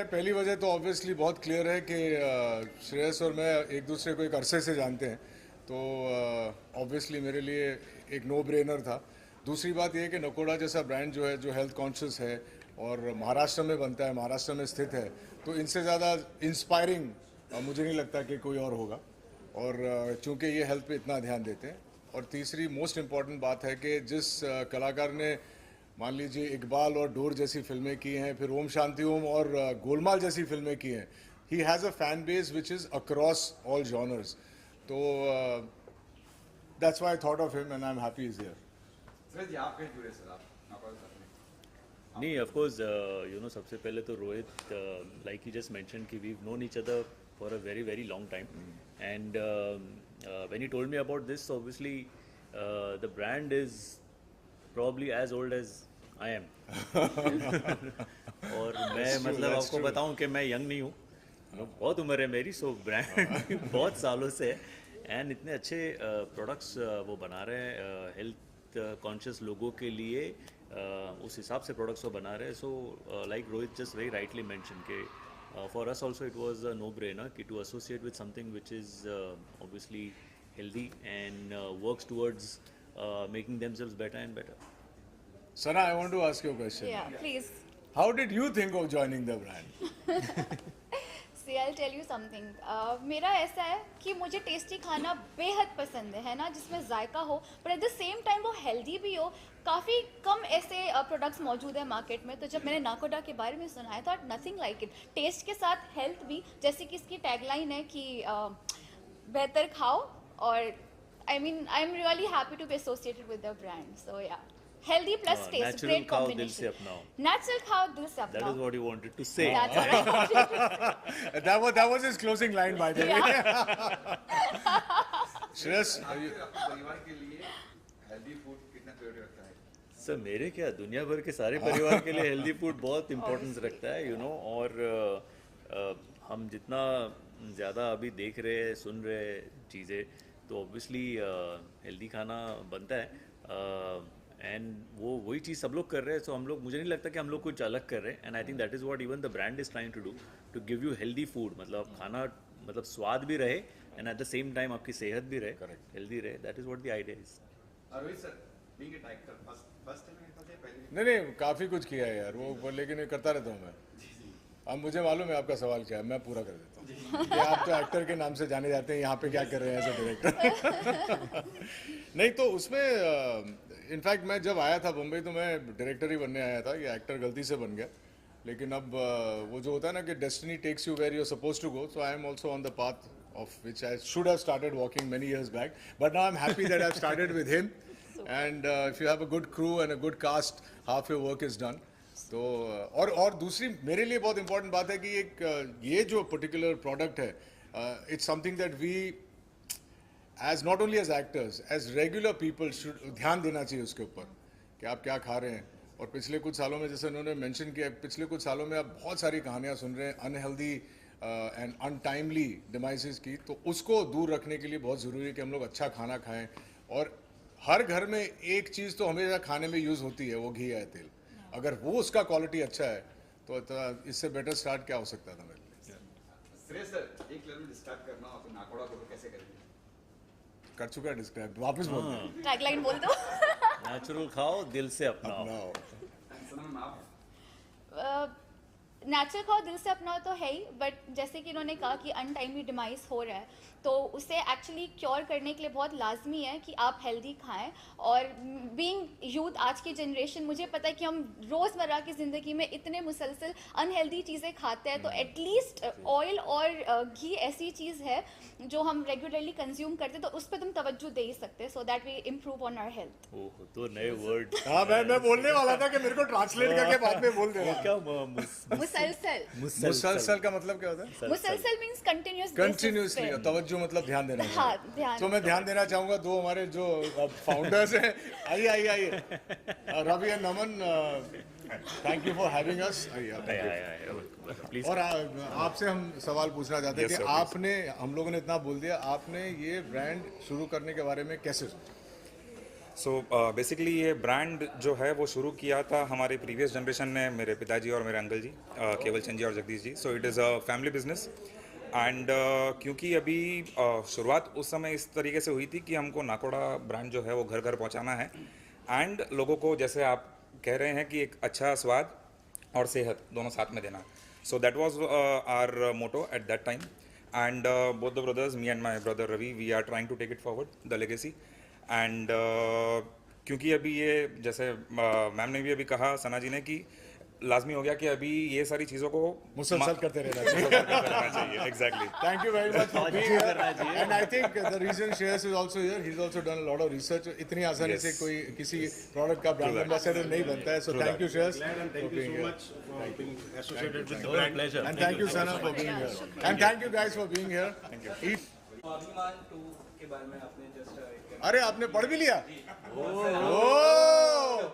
पहली वजह तो ऑब्वियसली बहुत क्लियर है कि श्रेयस और मैं एक दूसरे को एक अरसे से जानते हैं, तो ऑब्वियसली मेरे लिए एक नो ब्रेनर था। दूसरी बात यह है कि नकोड़ा जैसा ब्रांड जो है, जो हेल्थ कॉन्शियस है और महाराष्ट्र में बनता है, महाराष्ट्र में स्थित है, तो इनसे ज़्यादा इंस्पायरिंग मुझे नहीं लगता कि कोई और होगा। और चूँकि ये हेल्थ पे इतना ध्यान देते हैं। और तीसरी मोस्ट इम्पॉर्टेंट बात है कि जिस कलाकार ने मान लीजिए इकबाल और डोर जैसी फिल्में की हैं, फिर ओम शांति ओम और गोलमाल जैसी फिल्में की हैं, he has a fan base which is across all genres. तो that's why I thought of him and I am happy is here. Sir ji आप कहीं जुड़े सर आप नाकोड़ा के साथ में? नहीं, ऑफ कोर्स यू नो, सबसे पहले तो Rohit, like he just mention कि we known each other for a very very long time, and when he told me about this, obviously the brand is probably as old as I am. और मैं मतलब आपको बताऊं कि मैं young नहीं हूँ, बहुत उम्र है मेरी, सो ब्रांड बहुत सालों से है, एंड इतने अच्छे प्रोडक्ट्स वो बना रहे हैं हेल्थ कॉन्शियस लोगों के लिए, उस हिसाब से प्रोडक्ट्स वो बना रहे हैं। So like Rohit just very rightly mention के for us also it was a no brainer कि to associate with something which is obviously healthy and works towards making themselves better and better. Sana, I want to ask you a question. Yeah, please. How did you think of joining the brand? See, I'll tell you something. मेरा ऐसा है कि मुझे tasty खाना बेहद पसंद है ना, जिसमें जायका हो पर एट द सेम टाइम वो हेल्दी भी हो। काफ़ी कम ऐसे प्रोडक्ट्स मौजूद है मार्केट में, तो जब मैंने नाकोडा के बारे में सुना, I thought nothing like it. Taste के साथ हेल्थ भी, जैसे कि इसकी टैगलाइन है कि बेहतर खाओ, और I mean I am really happy to be associated with the brand. So yeah, healthy plus taste, Natural great खाओ, combination. दिल से अपनाओ. Natural खाओ, दिल से अपनाओ. That is what you wanted to say. That's what I wanted to say. that was his closing line, by the way. Shreyas, आपके परिवार के लिए हेल्दी फूड कितना प्रायोरिटी रखता है? सर मेरे क्या, दुनिया भर के सारे परिवार के लिए हेल्दी फूड बहुत इंपॉर्टेंस रखता है, यू नो। और हम जितना ज़्यादा अभी देख रहे हैं, सुन रहे हैं चीज़ें, तो ऑब्वियसली हेल्दी खाना बनता है, एंड वो वही चीज़ सब लोग कर रहे हैं। सो हम लोग, मुझे नहीं लगता कि हम लोग कुछ अलग कर रहे हैं, and I think that is what even the brand is trying to do, to give you healthy food. मतलब खाना मतलब स्वाद भी रहे and at the same time आपकी सेहत भी रहे, हेल्दी रहे। That is what the idea is. Rohit sir, being a director, first time करते हैं पहले? नहीं, काफ़ी कुछ किया है यार वो, लेकिन ये करता रहता हूँ मैं। अब मुझे मालूम है आपका सवाल क्या है, मैं पूरा कर देता हूँ। कि आप तो एक्टर के नाम से जाने जाते हैं, यहाँ पे क्या कर रहे हैं एज ए डायरेक्टर? नहीं, तो उसमें इनफैक्ट मैं जब आया था बम्बई, तो मैं डायरेक्टर ही बनने आया था, ये एक्टर गलती से बन गया। लेकिन अब वो जो होता है ना कि destiny takes you where you are suppose to go, so I am also on the path of which I should have started walking many years back, but now I'm happy that I've started with him. And if you have a good crew and a good cast, half your work is done. तो और दूसरी मेरे लिए बहुत important बात है कि एक ये जो पर्टिकुलर प्रोडक्ट है, it's something that we as not only as actors, as regular people should ध्यान देना चाहिए उसके ऊपर कि आप क्या खा रहे हैं। और पिछले कुछ सालों में, जैसे उन्होंने मेंशन किया, पिछले कुछ सालों में आप बहुत सारी कहानियाँ सुन रहे हैं अनहेल्दी एंड अनटाइमली डिमाइसेस की, तो उसको दूर रखने के लिए बहुत ज़रूरी है कि हम लोग अच्छा खाना खाएं। और हर घर में एक चीज़ तो हमेशा खाने में यूज़ होती है, वो घी है, तेल। अगर वो उसका क्वालिटी अच्छा है तो इससे बेटर स्टार्ट क्या हो सकता था मेरे लिए। श्रेयस सर, एक लाइन में डिस्क्राइब करना हो तो नाकोड़ा को कैसे करेंगे? कर चुका है डिस्क्राइब, वापस बोल दो। टैगलाइन बोल दो। नेचुरल खाओ, दिल से अपनाओ। सनम आप? नेचुरल खाओ, दिल से अपनाओ तो है ही, बट जैसे कि इन्होंने कहा कि अनटाइमली डिमाइस हो रहा है, तो उसे एक्चुअली क्योर करने के लिए बहुत लाजमी है कि आप हेल्दी खाएं। और बीइंग यूथ, आज की जनरेशन, मुझे पता है कि हम रोज़मर्रा की ज़िंदगी में इतने मुसलसल अनहेल्दी चीज़ें खाते हैं, तो एटलीस्ट ऑयल और घी ऐसी चीज़ है जो हम रेगुलरली कंज्यूम करते हैं, तो उस पर तुम तवज्जो दे ही सकते हैं, so that we improve on our health. ओह, तो नए वर्ड। हाँ, मैं बोलने वाला था कि मेरे को ट्रांसलेट करके बाद में बोल देना। क्या मुसलसल मुसलसल का मतलब क्या होता है? मुसलसल मीन्स कंटिन्यूस, कंटिन्यूसली। तवज्जो मतलब ध्यान देना। हाँ, ध्यान। तो मैं ध्यान देना चाहूँगा दो हमारे जो फाउंडर्स हैं, आइए Ravi and Naman, thank you for having us. Please. और आपसे हम सवाल पूछना चाहते हैं कि आपने, हम लोगों ने इतना बोल दिया, आपने ये ब्रांड शुरू करने के बारे में कैसे सोचा? सो बेसिकली ये ब्रांड जो है वो शुरू किया था हमारे प्रीवियस जनरेशन ने, मेरे पिताजी और मेरे अंकल जी, केवल चंद जी और Jagdish ji. So it is a family business and क्योंकि अभी शुरुआत उस समय इस तरीके से हुई थी कि हमको नाकोड़ा ब्रांड जो है वो घर घर पहुंचाना है एंड लोगों को, जैसे आप कह रहे हैं कि एक अच्छा स्वाद और सेहत दोनों साथ में देना. So that was our motto at that time and both the brothers, me and my brother Ravi, we are trying to take it forward the legacy. And क्योंकि अभी ये जैसे मैम ने भी अभी कहा, सना जी ने, कि लाजमी हो गया कि अभी ये सारी चीज़ों को मुसलसल करते रहना चाहिए. Exactly. Thank you very much for being here. And I think the reason Shreyas is also here, he's also done a lot of research. इतनी आसानी से कोई किसी प्रोडक्ट का ब्रांड एम्बेसडर नहीं बनता है. So thank you Shreyas for being here. Associated with the Our brand. pleasure. And thank you Sana for being here. And thank you guys for being here. Thank you. स्वाभिमान 2 के बारे में आपने just अरे आपने पढ़ भी लिया?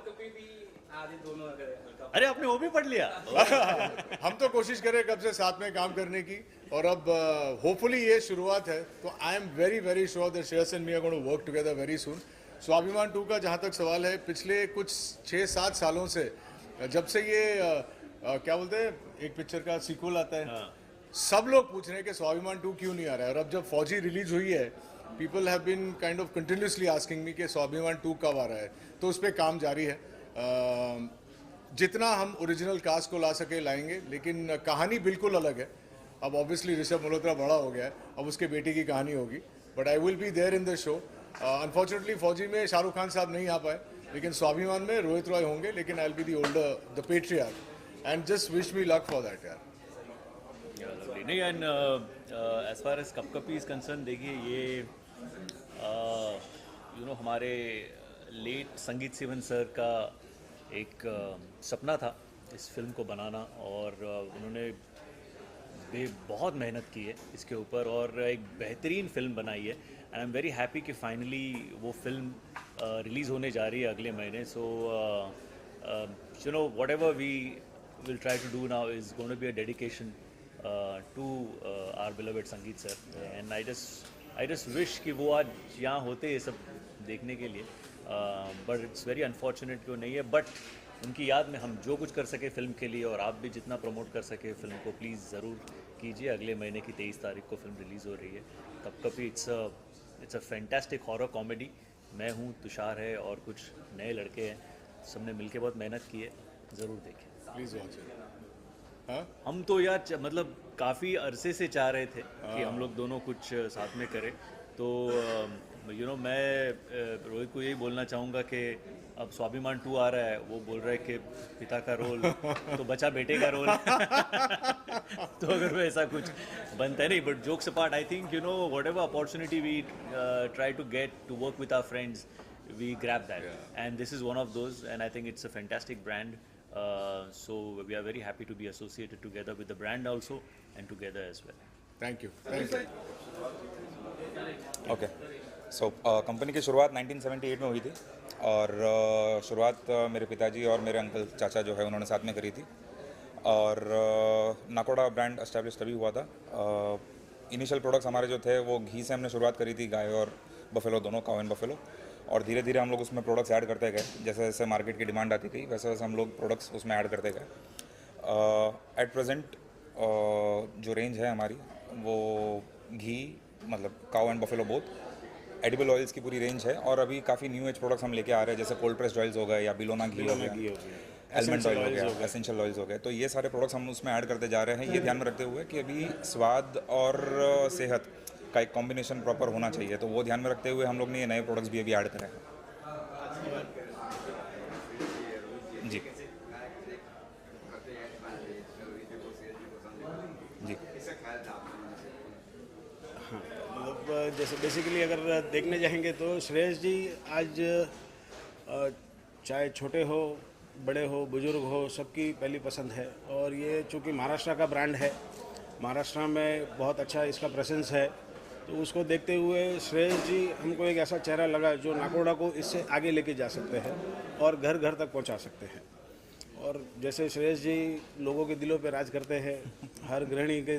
कभी भी आधे दोनों अगर हल्का अरे आपने वो भी पढ़ लिया. हम तो कोशिश करें कब से साथ में काम करने की, और अब होपफुली ये शुरुआत है. तो I am very very sure that Shreyas and me are going to work together very soon. Swabhimaan 2 का जहाँ तक सवाल है, पिछले कुछ 6-7 सालों से, जब से ये क्या बोलते हैं, एक पिक्चर का सीक्वल आता है, सब लोग पूछ रहे हैं कि स्वाभिमान 2 क्यों नहीं आ रहा है. और अब जब फौजी रिलीज हुई है, people have been kind of continuously asking me कि स्वाभिमान 2 कब आ रहा है. तो उस पर काम जारी है. जितना हम ओरिजिनल कास्ट को ला सके लाएंगे, लेकिन कहानी बिल्कुल अलग है. अब ऑब्वियसली ऋषभ मल्होत्रा बड़ा हो गया है, अब उसके बेटे की कहानी होगी. But I will be there in the show. Unfortunately Fauji में शाहरुख खान साहब नहीं आ पाए, लेकिन स्वाभिमान में रोहित रॉय होंगे. लेकिन I will be the older, the patriarch, and just wish me luck for that यार. नहीं, and as far as Kapkapi is concern, देखिए ये हमारे लेट संगीत सिवन सर का एक सपना था इस फिल्म को बनाना, और उन्होंने बहुत मेहनत की है इसके ऊपर और एक बेहतरीन फिल्म बनाई है. And I am very happy कि फाइनली वो फिल्म रिलीज़ होने जा रही है अगले महीने. So whatever we will try to do now is going to be a dedication to our beloved Sangeet sir. And I just wish कि वो आज यहाँ होते ये सब देखने के लिए, बट इट्स वेरी अनफॉर्चुनेट कि वो नहीं है. बट उनकी याद में हम जो कुछ कर सके फिल्म के लिए, और आप भी जितना प्रमोट कर सके फिल्म को, प्लीज़ ज़रूर कीजिए. अगले महीने की 23 तारीख को फिल्म रिलीज़ हो रही है Kapkapi. It's a fantastic horror comedy. मैं हूँ, तुषार है और कुछ नए लड़के हैं, सबने मिलके बहुत मेहनत की है. ज़रूर देखें, प्लीज वॉच इट. हम तो यार मतलब काफ़ी अरसे से चाह रहे थे कि हम लोग दोनों कुछ साथ में करें. तो मैं रोहित को यही बोलना चाहूँगा कि अब स्वाभिमान 2 आ रहा है, वो बोल रहा है कि पिता का रोल तो बचा बेटे का रोल. तो अगर वैसा कुछ बनता है, नहीं, but jokes apart, I think whatever opportunity we try to get to work with our friends, we grab that, and this is one of those, and I think it's a fantastic brand. So we are very happy to be associated together with the brand also, and together as well. Thank you. Thank you. Okay. So company की शुरुआत 1978 में हुई थी, और शुरुआत मेरे पिताजी और मेरे अंकल चाचा जो है उन्होंने साथ में करी थी. और नाकोड़ा ब्रांड एस्टेब्लिश तभी हुआ था. इनिशियल प्रोडक्ट्स हमारे जो थे वो घी से हमने शुरुआत करी थी, गाय और बफेलो दोनों, काउ एंड बफेलो. और धीरे धीरे हम लोग उसमें प्रोडक्ट्स ऐड करते गए. जैसे जैसे मार्केट की डिमांड आती गई वैसे वैसे हम लोग प्रोडक्ट्स उसमें ऐड करते गए. एट प्रेजेंट जो रेंज है हमारी, वो घी, मतलब cow and buffalo both, edible oils की पूरी रेंज है. और अभी काफ़ी न्यू एज प्रोडक्ट्स हम लेके आ रहे हैं, जैसे कोल्ड प्रेस्ड ऑयल्स हो गए, या बिलोना घी हो गया, एलमंड ऑयल हो गया, एसेंशियल ऑयल्स हो गए. तो ये सारे प्रोडक्ट्स हम उसमें ऐड करते जा रहे हैं, ये ध्यान में रखते हुए कि अभी स्वाद और सेहत का एक कॉम्बिनेशन प्रॉपर होना चाहिए. तो वो ध्यान में रखते हुए हम लोग ने ये नए प्रोडक्ट्स भी अभी ऐड करें हैं. जी जी. मतलब जैसे बेसिकली अगर देखने जाएंगे तो श्रेयस जी आज चाहे छोटे हो, बड़े हो, बुजुर्ग हो, सबकी पहली पसंद है. और ये चूँकि महाराष्ट्र का ब्रांड है, महाराष्ट्र में बहुत अच्छा इसका प्रेजेंस है, तो उसको देखते हुए श्रेयस जी हमको एक ऐसा चेहरा लगा जो नाकोड़ा को इससे आगे लेके जा सकते हैं और घर घर तक पहुंचा सकते हैं. और जैसे श्रेयस जी लोगों के दिलों पे राज करते हैं, हर गृहिणी के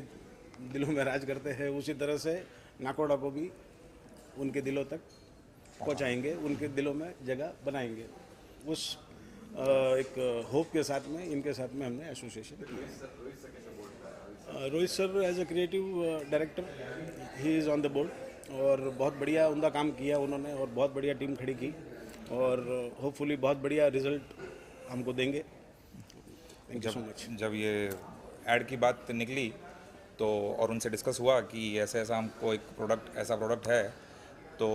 दिलों में राज करते हैं, उसी तरह से नाकोड़ा को भी उनके दिलों तक पहुंचाएंगे, उनके दिलों में जगह बनाएंगे। उस एक होप के साथ में इनके साथ में हमने एसोसिएशन किया है। Rohit sir as a creative director he is on the board, और बहुत बढ़िया उनका काम किया उन्होंने, और बहुत बढ़िया टीम खड़ी की, और होपफुली बहुत बढ़िया रिजल्ट हमको देंगे। Thank you so much. जब ये ऐड की बात निकली तो और उनसे डिस्कस हुआ कि ऐसा ऐसा हमको एक प्रोडक्ट है, तो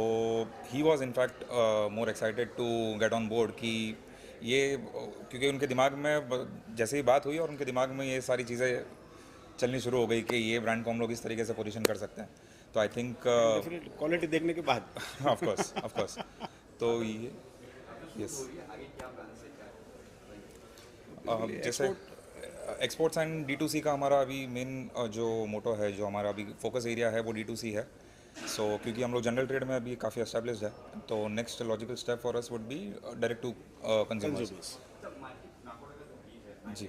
he was in fact more excited to get on board कि ये, क्योंकि उनके दिमाग में जैसे ही बात हुई और उनके दिमाग में ये सारी चीज़ें चलनी शुरू हो गई कि ये ब्रांड को हम लोग इस तरीके से पोजीशन कर सकते हैं। तो आई थिंक क्वालिटी देखने के बाद ऑफ कोर्स तो ये यस जैसे एक्सपोर्ट्स एंड D2C का हमारा अभी मेन जो मोटो है, जो हमारा अभी फोकस एरिया है वो D2C है। सो क्योंकि हम लोग जनरल ट्रेड में अभी काफ़ी एस्टेब्लिश्ड है, तो next logical step for us would be direct to consumers. जी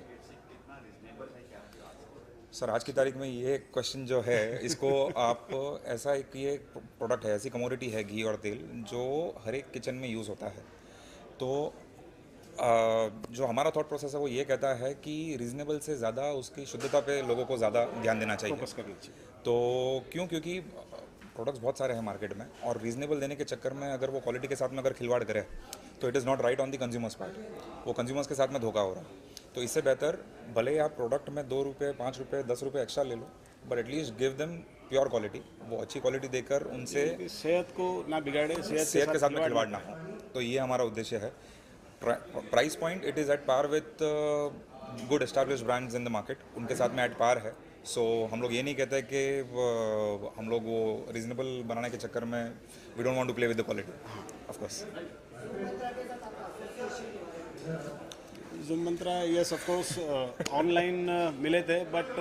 सर, आज की तारीख में ये क्वेश्चन जो है, इसको आप ऐसा एक ये प्रोडक्ट है, ऐसी कमोडिटी है घी और तेल जो हर एक किचन में यूज़ होता है। तो जो हमारा थॉट प्रोसेस है वो ये कहता है कि रीजनेबल से ज़्यादा उसकी शुद्धता पे लोगों को ज़्यादा ध्यान देना चाहिए। फोकस करना चाहिए। तो क्योंकि प्रोडक्ट्स बहुत सारे हैं मार्केट में, और रीजनेबल देने के चक्कर में अगर वो क्वालिटी के साथ में अगर खिलवाड़ करे तो it is not right on the consumers part, वो कंज्यूमर्स के साथ में धोखा हो रहा है। तो इससे बेहतर भले ही आप प्रोडक्ट में 2 रुपये 5 रुपये 10 रुपये एक्स्ट्रा ले लो, but at least give them pure quality, वो अच्छी क्वालिटी देकर उनसे सेहत को ना बिगाड़े, सेहत के साथ में खिलवाड़ ना हो। तो ये हमारा उद्देश्य है। Price point it is at par with good established brands in the market, उनके साथ में एट पार है। सो हम लोग ये नहीं कहते कि हम लोग वो रीजनेबल बनाने के चक्कर में we don't want to play with the quality, of course. Zoom मंत्रा यस ऑफ कोर्स ऑनलाइन मिले थे, बट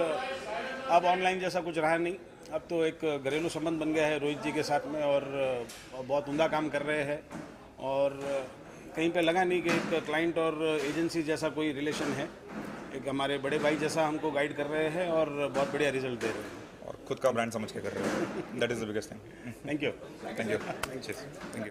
अब ऑनलाइन जैसा कुछ रहा नहीं। अब तो एक घरेलू संबंध बन गया है रोहित जी के साथ में, और बहुत उम्दा काम कर रहे हैं, और कहीं पे लगा नहीं कि एक क्लाइंट और एजेंसी जैसा कोई रिलेशन है। एक हमारे बड़े भाई जैसा हमको गाइड कर रहे हैं, और बहुत बढ़िया रिजल्ट दे रहे हैं, और खुद का ब्रांड समझ के कर रहे हैं। That is the biggest thing. Thank you. Thank you.